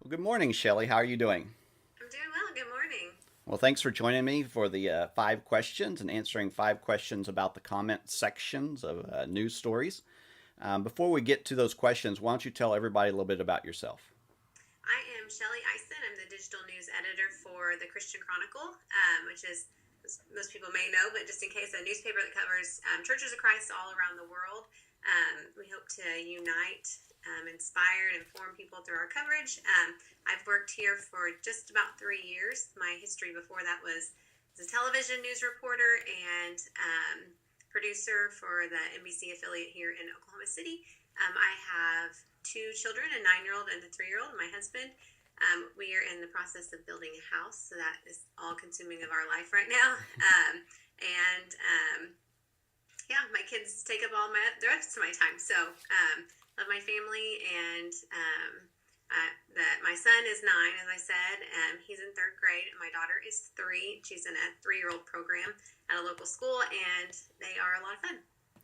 Well, good morning, Shelley. How are you doing? I'm doing well. Good morning. Well, thanks for joining me for the five questions and answering five questions about the comment sections of news stories. Before we get to those questions, why don't you tell everybody a little bit about yourself? I am Shelley Eisen. I'm the digital news editor for the Christian Chronicle, which is, as most people may know, but just in case, a newspaper that covers churches of Christ all around the world. We hope to unite, inspire, and inform people through our coverage. I've worked here for just about 3 years. My history before that was as a television news reporter and producer for the NBC affiliate here in Oklahoma City. I have two children, a 9-year-old and a 3-year-old, my husband. We are in the process of building a house, so that is all consuming of our life right now. And yeah, my kids take up the rest of my time. So love my family, and my son is 9, as I said. He's in 3rd grade, and my daughter is 3. She's in a 3-year-old program at a local school, and they are a lot of fun.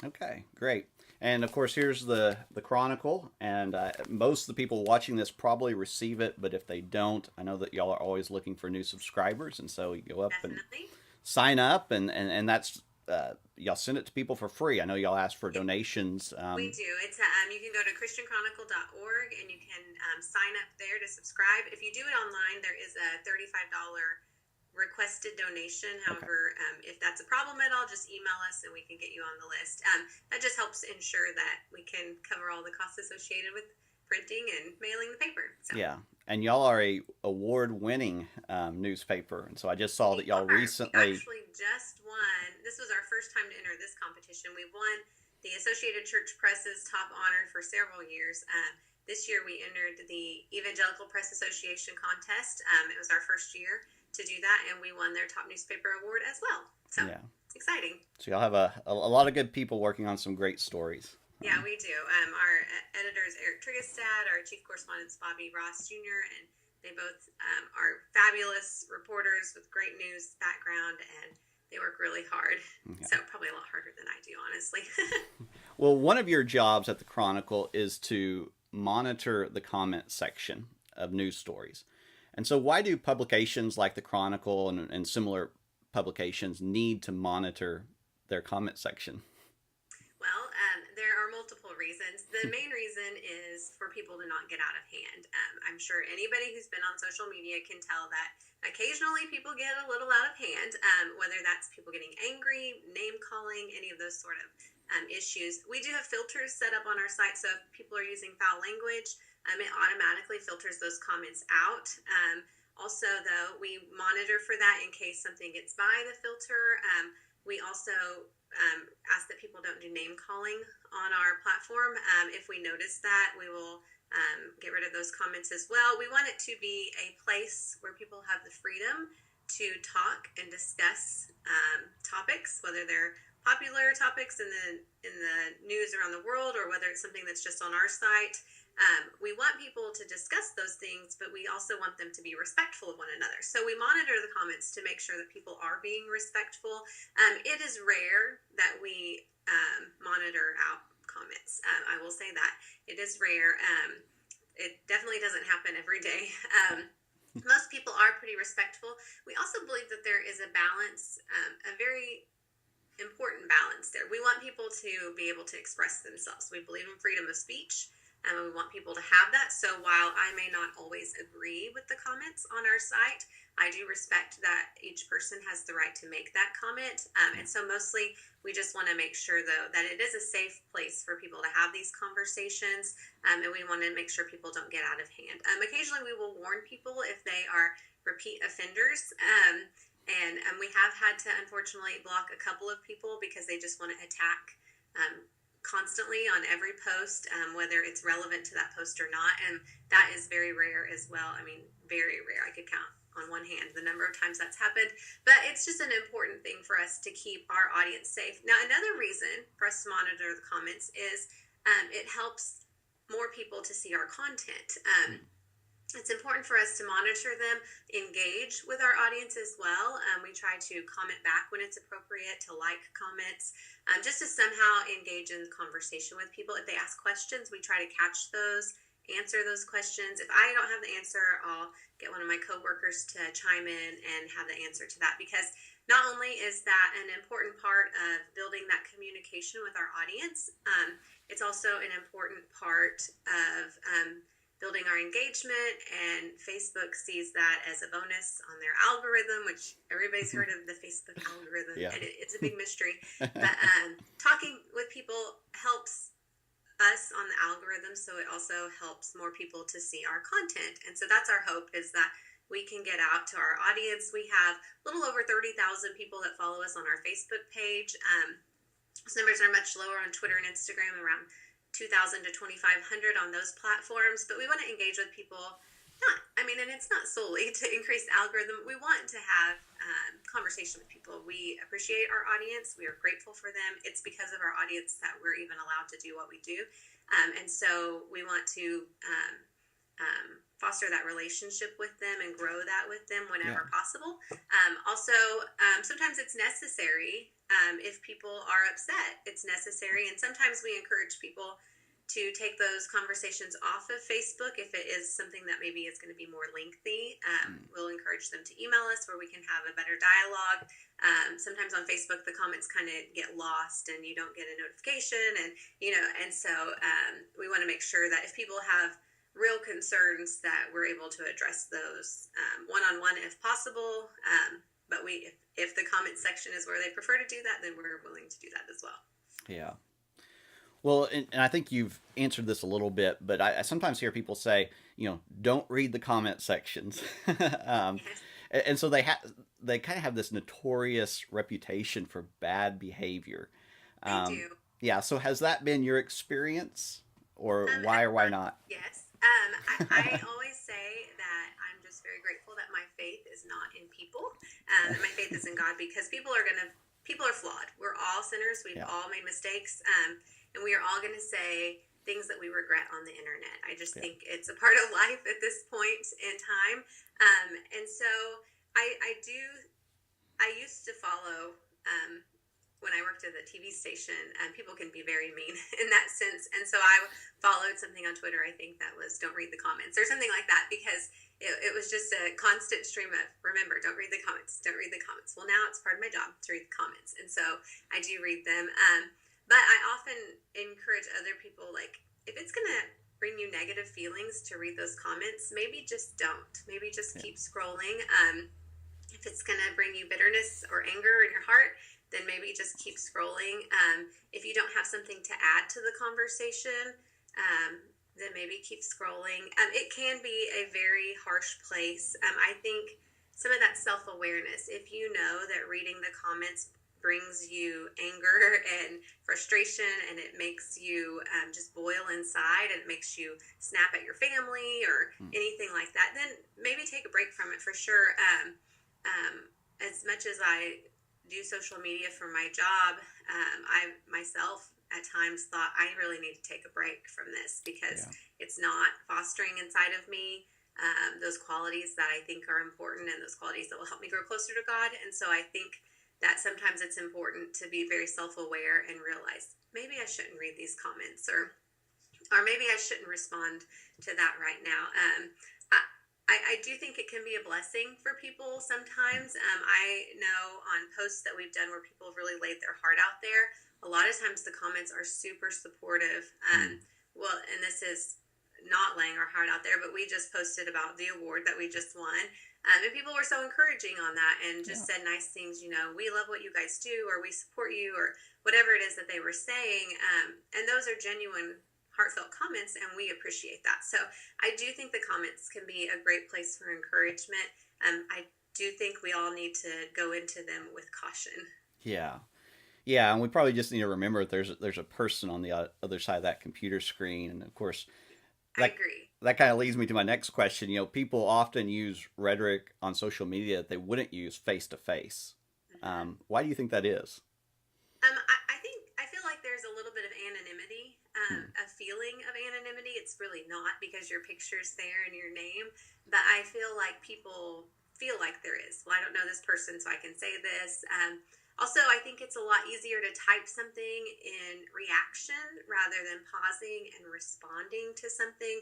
Okay, great. And of course, here's the Chronicle, and most of the people watching this probably receive it, but if they don't, I know that y'all are always looking for new subscribers, and so you go up and Definitely. sign up, and that's y'all send it to people for free. I know y'all ask for Yeah, donations. we do. It's you can go to christianchronicle.org and you can sign up there to subscribe. If you do it online, there is a $35 requested donation. Okay. However, if that's a problem at all, just email us and we can get you on the list. That just helps ensure that we can cover all the costs associated with printing and mailing the paper. So Yeah, and y'all are a award-winning newspaper, and so I just saw we that y'all are. We recently. actually just won. This was our first time to enter this competition. We won the Associated Church Press's top honor for several years. This year we entered the Evangelical Press Association contest. It was our first year to do that, and we won their top newspaper award as well. So Yeah, it's exciting. so y'all have a lot of good people working on some great stories. Yeah, we do. Our editor is Eric Trigestad, our chief correspondent is Bobby Ross Jr., and they both are fabulous reporters with great news background, and they work really hard. So Okay. probably a lot harder than I do, honestly. Well, one of your jobs at the Chronicle is to monitor the comment section of news stories. And so, why do publications like the Chronicle and similar publications need to monitor their comment section? Well, there are multiple reasons. The main reason is for people to not get out of hand. I'm sure anybody who's been on social media can tell that occasionally people get a little out of hand, whether that's people getting angry, name calling, any of those sort of issues. We do have filters set up on our site, so if people are using foul language, it automatically filters those comments out. Also, though, we monitor for that in case something gets by the filter. We also ask that people don't do name calling on our platform. If we notice that, we will get rid of those comments as well. We want it to be a place where people have the freedom to talk and discuss topics, whether they're popular topics in the news around the world or whether it's something that's just on our site. We want people to discuss those things, but we also want them to be respectful of one another. So we monitor the comments to make sure that people are being respectful. It is rare that we monitor out comments. I will say that it is rare. It definitely doesn't happen every day. Most people are pretty respectful. We also believe that there is a balance, a very important balance there. We want people to be able to express themselves. We believe in freedom of speech, and we want people to have that. So while I may not always agree with the comments on our site, I do respect that each person has the right to make that comment. And so mostly we just want to make sure, though, that it is a safe place for people to have these conversations. And we want to make sure people don't get out of hand. Occasionally we will warn people if they are repeat offenders. And we have had to unfortunately block a couple of people because they just want to attack constantly on every post, whether it's relevant to that post or not. And that is very rare as well. I mean, very rare. I could count on one hand the number of times that's happened. But it's just an important thing for us to keep our audience safe. Now, another reason for us to monitor the comments is it helps more people to see our content. It's important for us to monitor them, engage with our audience as well. We try to comment back when it's appropriate, to like comments, just to somehow engage in conversation with people. If they ask questions, we try to catch those answer those questions. If I don't have the answer, I'll get one of my coworkers to chime in and have the answer to that, because not only is that an important part of building that communication with our audience, it's also an important part of building our engagement, and Facebook sees that as a bonus on their algorithm, which everybody's heard of the Facebook algorithm, Yeah. and it's a big mystery. But talking with people helps us on the algorithm, so it also helps more people to see our content. And so that's our hope, is that we can get out to our audience. We have a little over 30,000 people that follow us on our Facebook page. Those numbers are much lower on Twitter and Instagram, around 2,000 to 2,500 on those platforms. But we want to engage with people. And it's not solely to increase the algorithm. We want to have conversation with people. We appreciate our audience. We are grateful for them. It's because of our audience that we're even allowed to do what we do. And so we want to foster that relationship with them and grow that with them whenever possible. Sometimes it's necessary. If people are upset, it's necessary. And sometimes we encourage people to take those conversations off of Facebook if it is something that maybe is going to be more lengthy. We'll encourage them to email us where we can have a better dialogue. Sometimes on Facebook the comments kind of get lost and you don't get a notification, and so we want to make sure that if people have real concerns, that we're able to address those one-on-one if possible. But if the comment section is where they prefer to do that, then we're willing to do that as well. Yeah. Well, and I think you've answered this a little bit, but I sometimes hear people say, don't read the comment sections. Yes. And so they kind of have this notorious reputation for bad behavior. They do. Yeah. So has that been your experience, or why or why not? Yes. I always say that I'm just very grateful that my faith is not in people. That my faith is in God, because people are flawed. We're all sinners. We've all made mistakes. And we are all going to say things that we regret on the internet. I just think it's a part of life at this point in time. And so I used to follow, when I worked at the TV station, people can be very mean in that sense. And so I followed something on Twitter, I think that was don't read the comments or something like that, because it was just a constant stream of, remember, don't read the comments, don't read the comments. Well, now it's part of my job to read the comments. And so I do read them. But I often encourage other people, like, if it's going to bring you negative feelings to read those comments, maybe just don't. Maybe just keep scrolling. If it's going to bring you bitterness or anger in your heart, then maybe just keep scrolling. If you don't have something to add to the conversation, then maybe keep scrolling. It can be a very harsh place. I think some of that self-awareness, if you know that reading the comments brings you anger and frustration, and it makes you just boil inside, and it makes you snap at your family or anything like that, then maybe take a break from it for sure. As much as I do social media for my job, I myself at times thought I really need to take a break from this, because it's not fostering inside of me those qualities that I think are important, and those qualities that will help me grow closer to God. And so I think that sometimes it's important to be very self-aware and realize maybe I shouldn't read these comments, or maybe I shouldn't respond to that right now. I do think it can be a blessing for people sometimes. I know on posts that we've done where people have really laid their heart out there, a lot of times the comments are super supportive. Well, and this is not laying our heart out there, but we just posted about the award that we just won. And people were so encouraging on that, and just said nice things, we love what you guys do, or we support you, or whatever it is that they were saying. And those are genuine, heartfelt comments, and we appreciate that. So I do think the comments can be a great place for encouragement. I do think we all need to go into them with caution. Yeah. Yeah, and we probably just need to remember there's a person on the other side of that computer screen, and of course, I agree. That kind of leads me to my next question. People often use rhetoric on social media that they wouldn't use face to face. Why do you think that is? I feel like there's a little bit of anonymity, a feeling of anonymity. It's really not, because your picture's there and your name, but I feel like people feel like there is. Well, I don't know this person, so I can say this. Also, I think it's a lot easier to type something in reaction rather than pausing and responding to something.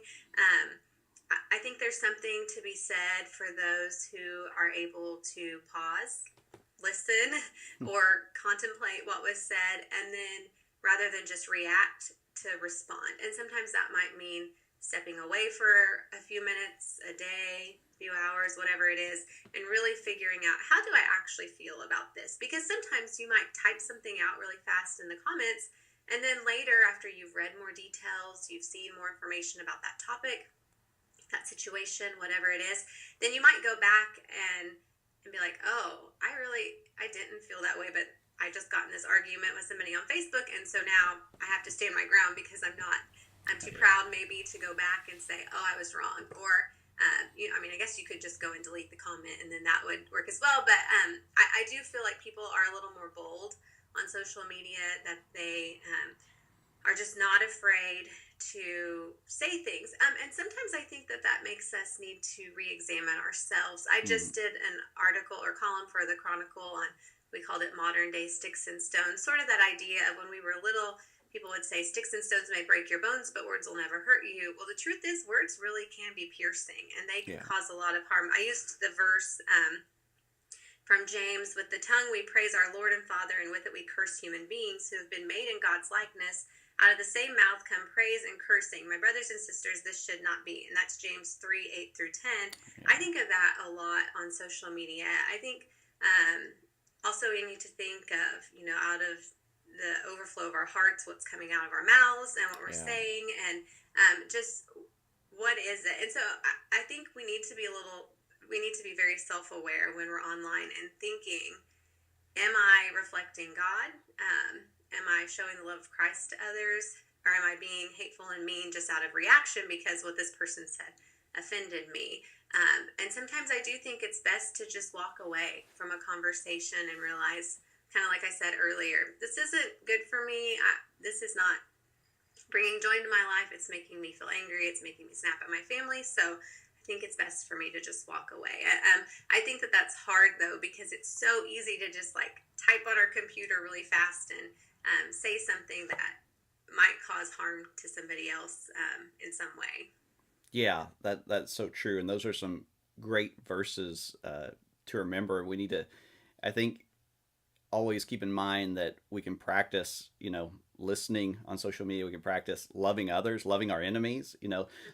I think there's something to be said for those who are able to pause, listen, or contemplate what was said, and then rather than just react, to respond. And sometimes that might mean stepping away for a few minutes, a day, few hours, whatever it is, and really figuring out, how do I actually feel about this? Because sometimes you might type something out really fast in the comments, and then later, after you've read more details, you've seen more information about that topic, that situation, whatever it is, then you might go back and be like, oh, I didn't feel that way, but I just got in this argument with somebody on Facebook, and so now I have to stand my ground because I'm too proud maybe to go back and say, oh, I was wrong. Or, I guess you could just go and delete the comment, and then that would work as well. But I do feel like people are a little more bold on social media, that they are just not afraid to say things. And sometimes I think that makes us need to re-examine ourselves. I just did an article or column for the Chronicle on, we called it Modern Day Sticks and Stones, sort of that idea of when we were little, people would say sticks and stones may break your bones, but words will never hurt you. Well, the truth is, words really can be piercing, and they can cause a lot of harm. I used the verse from James, with the tongue we praise our Lord and Father, and with it we curse human beings who have been made in God's likeness. Out of the same mouth come praise and cursing. My brothers and sisters, this should not be. And that's James 3:8-10. I think of that a lot on social media. I think also we need to think of, out of the overflow of our hearts, what's coming out of our mouths and what we're saying, and just what is it? And so I think we need to be very self-aware when we're online and thinking, am I reflecting God? Am I showing the love of Christ to others? Or am I being hateful and mean just out of reaction because what this person said offended me? And sometimes I do think it's best to just walk away from a conversation and realize, kind of like I said earlier, this isn't good for me. This is not bringing joy into my life. It's making me feel angry. It's making me snap at my family. So I think it's best for me to just walk away. I think that's hard, though, because it's so easy to just type on our computer really fast and say something that might cause harm to somebody else in some way. Yeah, that's so true. And those are some great verses to remember. We need to, I think, always keep in mind that we can practice, listening on social media. We can practice loving others, loving our enemies,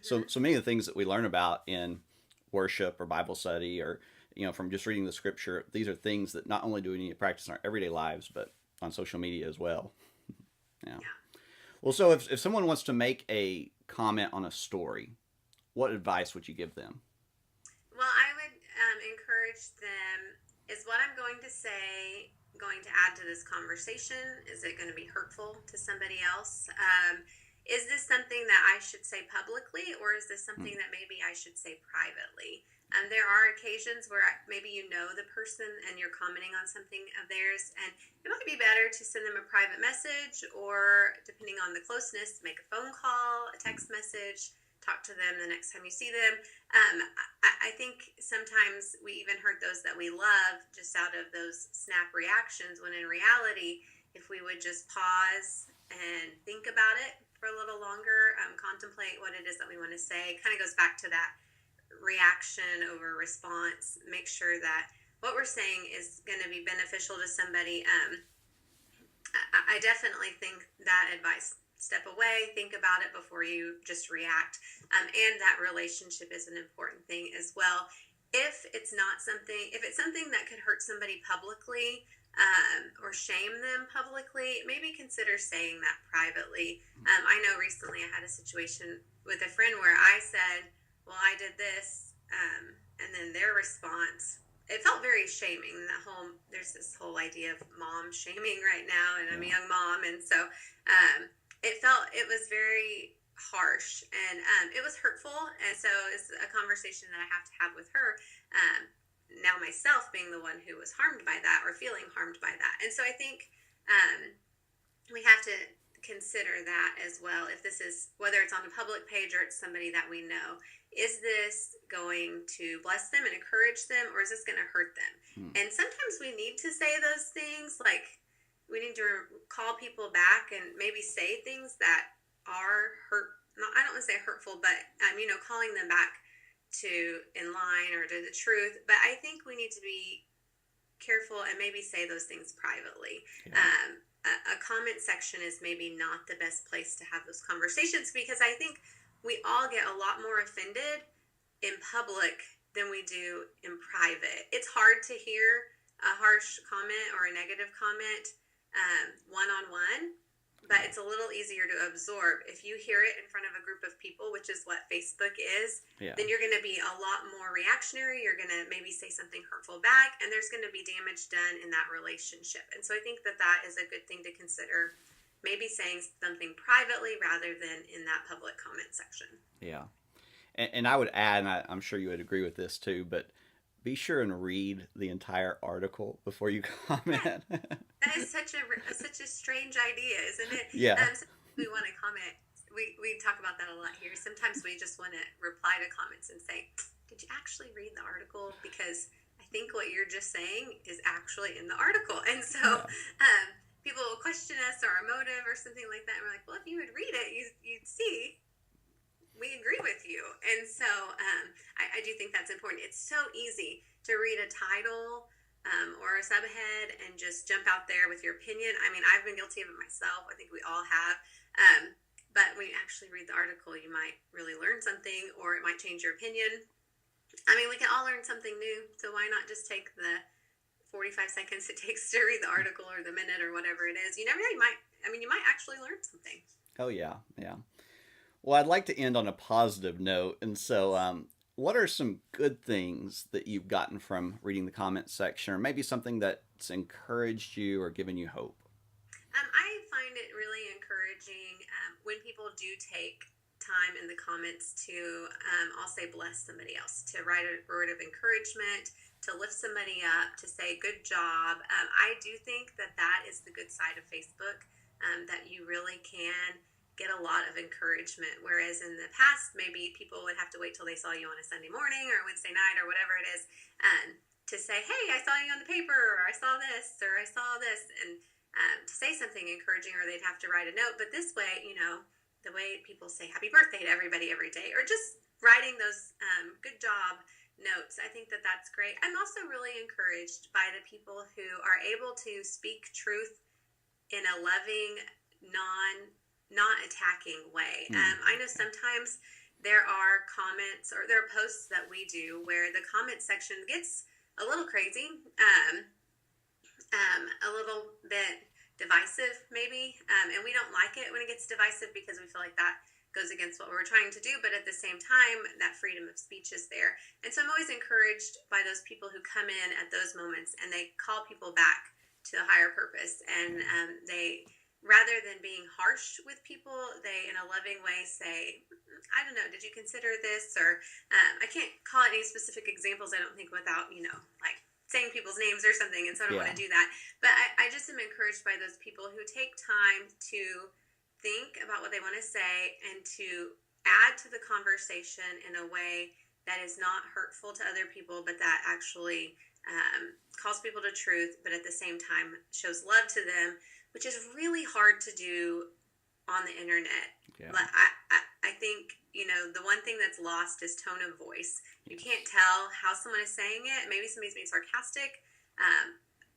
So many of the things that we learn about in worship or Bible study or, from just reading the scripture, these are things that not only do we need to practice in our everyday lives, but on social media as well. Yeah. Well, so if someone wants to make a comment on a story, what advice would you give them? Well, I would encourage them, is what I'm going to say going to add to this conversation? Is it going to be hurtful to somebody else? Is this something that I should say publicly, or is this something that maybe I should say privately? There are occasions where maybe the person and you're commenting on something of theirs, and it might be better to send them a private message, or depending on the closeness, make a phone call, a text message, talk to them the next time you see them. I think sometimes we even hurt those that we love just out of those snap reactions, when in reality, if we would just pause and think about it for a little longer, contemplate what it is that we want to say, kind of goes back to that reaction over response. Make sure that what we're saying is going to be beneficial to somebody. I definitely think that advice, step away, think about it before you just react. And that relationship is an important thing as well. If it's something that could hurt somebody publicly, or shame them publicly, maybe consider saying that privately. I know recently I had a situation with a friend where I said, well, I did this, and then their response, it felt very shaming. There's this whole idea of mom shaming right now, and I'm a young mom, and so it was very harsh, and it was hurtful, and so it's a conversation that I have to have with her, now myself being the one who was harmed by that or feeling harmed by that. And so I think we have to consider that as well. If this is, whether it's on a public page or it's somebody that we know, is this going to bless them and encourage them, or is this going to hurt them? Hmm. And sometimes we need to say those things, like we need to call people back and maybe say things that are hurt. I don't want to say hurtful, but calling them back to in line or to the truth. But I think we need to be careful and maybe say those things privately. Yeah. A comment section is maybe not the best place to have those conversations, because I think we all get a lot more offended in public than we do in private. It's hard to hear a harsh comment or a negative comment one-on-one, but it's a little easier to absorb. If you hear it in front of a group of people, which is what Facebook is, Yeah. then you're going to be a lot more reactionary. You're going to maybe say something hurtful back, and there's going to be damage done in that relationship. And so I think that that is a good thing to consider, maybe saying something privately rather than in that public comment section. Yeah. And I would add, and I'm sure you would agree with this too, but be sure and read the entire article before you comment. That is such a strange idea, isn't it? Yeah. We want to comment. We talk about that a lot here. Sometimes we just want to reply to comments and say, "Did you actually read the article?" Because I think what you're just saying is actually in the article, and so people will question us or our motive or something like that. And we're like, "Well, if you would read it, you'd see we agree with you." And so I do think that's important. It's so easy to read a title or a subhead and just jump out there with your opinion. I mean, I've been guilty of it myself. I think we all have. But when you actually read the article, you might really learn something, or it might change your opinion. I mean, we can all learn something new. So why not just take the 45 seconds it takes to read the article, or the minute, or whatever it is? You never know. You might actually learn something. Oh, yeah. Yeah. Well, I'd like to end on a positive note. And so, what are some good things that you've gotten from reading the comment section, or maybe something that's encouraged you or given you hope? I find it really encouraging when people do take time in the comments to, I'll say, bless somebody else, to write a word of encouragement, to lift somebody up, to say good job. I do think that that is the good side of Facebook, that you really can get a lot of encouragement, whereas in the past maybe people would have to wait till they saw you on a Sunday morning or Wednesday night or whatever it is, to say, "Hey, I saw you on the paper," or "I saw this," or "I saw this," and to say something encouraging, or they'd have to write a note. But this way, the way people say happy birthday to everybody every day, or just writing those good job notes, I think that that's great. I'm also really encouraged by the people who are able to speak truth in a loving, not attacking way. I know sometimes there are comments, or there are posts that we do where the comment section gets a little crazy, a little bit divisive maybe, and we don't like it when it gets divisive, because we feel like that goes against what we're trying to do. But at the same time, that freedom of speech is there. And so I'm always encouraged by those people who come in at those moments and they call people back to a higher purpose, and they, rather than being harsh with people, they in a loving way say, "I don't know, did you consider this?" Or I can't call it any specific examples, I don't think, without like saying people's names or something, and so I don't want to do that. But I just am encouraged by those people who take time to think about what they want to say and to add to the conversation in a way that is not hurtful to other people, but that actually calls people to truth, but at the same time shows love to them, which is really hard to do on the internet. Yeah. I think, the one thing that's lost is tone of voice. You can't tell how someone is saying it. Maybe somebody's being sarcastic,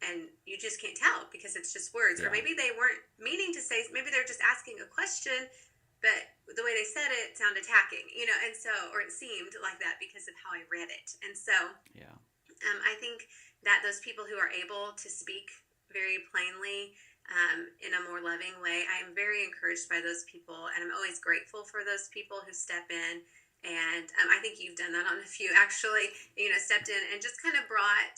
and you just can't tell because it's just words. Yeah. Or maybe they weren't meaning to say, maybe they're just asking a question, but the way they said it sounded attacking, and so, or it seemed like that because of how I read it. And so Yeah. I think that those people who are able to speak very plainly, in a more loving way, I am very encouraged by those people, and I'm always grateful for those people who step in. And I think you've done that on a few, actually, stepped in and just kind of brought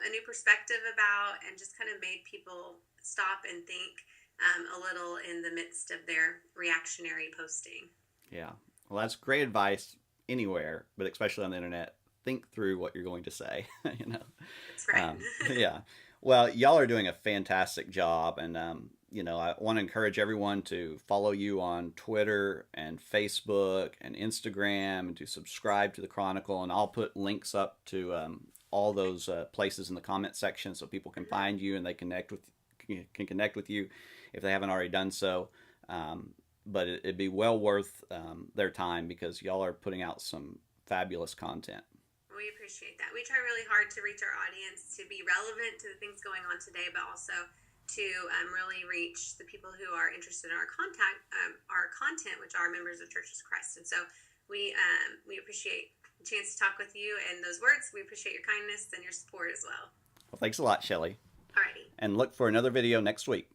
a new perspective about, and just kind of made people stop and think a little in the midst of their reactionary posting. Yeah. Well, that's great advice anywhere, but especially on the internet. Think through what you're going to say, That's right. Yeah. Well, y'all are doing a fantastic job, and I want to encourage everyone to follow you on Twitter and Facebook and Instagram, and to subscribe to the Chronicle. And I'll put links up to all those places in the comment section so people can find you and they can connect with you if they haven't already done so. But it'd be well worth their time, because y'all are putting out some fabulous content. We appreciate that. We try really hard to reach our audience, to be relevant to the things going on today, but also to really reach the people who are interested in our content, which are members of Churches of Christ. And so we appreciate the chance to talk with you and those words. We appreciate your kindness and your support as well. Well, thanks a lot, Shelly. Alrighty. And look for another video next week.